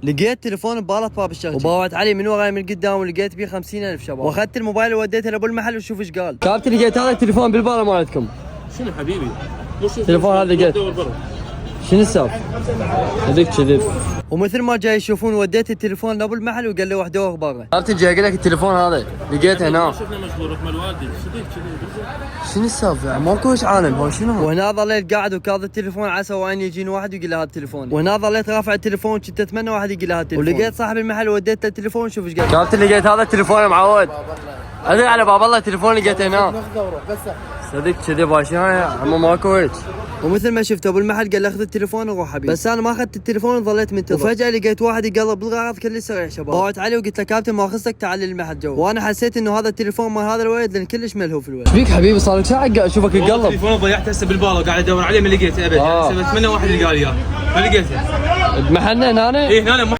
لقيت تليفون ببالة باب الشغل وباوعت علي من وراي من قدام ولقيت بيه 50,000 شباب، واخذت الموبايل ووديته لابو المحل وشوف ايش قال. كابتن لقيت هذا التليفون بالبالة مالتكم. شنو حبيبي؟ التليفون هذا لقيت. شنو السالفة؟ هذيك كذب. ومثل ما جاي يشوفون وديت التليفون لابو المحل وقال له واحد دوغ برا. كابتن جاي اقول لك التليفون هذا لقيته هنا. شفنا مشغول رحمة الوالدي، صديق شنو السالفة؟ ماكو ايش عالم هو شنو؟ وهنا ظليت قاعد وكاظ التليفون عسى وين يجيني واحد ويقول له هذا التليفون، وهنا ظليت رافع التليفون كنت اتمنى واحد يقول له هذا التليفون، ولقيت صاحب المحل وديت له التليفون شوف ايش قال. كابتن لقيت هذا التليفون يا معود. ادري على باب الله التليفون لقيته هنا. صدق كذي باشا عمو ماكو هيك. ومثل ما شفت ابو المحل قال لي اخذ التليفون وروح حبيبي، بس انا ما اخذت التليفون وظليت منتظر، وفجاه لقيت واحد يقلب بالغرض كل سريع شباب. باوعت عليه وقلت له كابتن ما اخصك تعال للمحل جو، وانا حسيت انه هذا التليفون مال هذا الولد لان كلش ملهوف الولد. ايش بيك حبيبي صار لك ساعه اشوفك تقلب؟ التليفون ضيعته هسه بالبالة وقاعد ادور عليه ما لقيته ابد. اتمنى واحد اللي قال اياه ما لقيته. بمحلنا هنا؟ اي هنا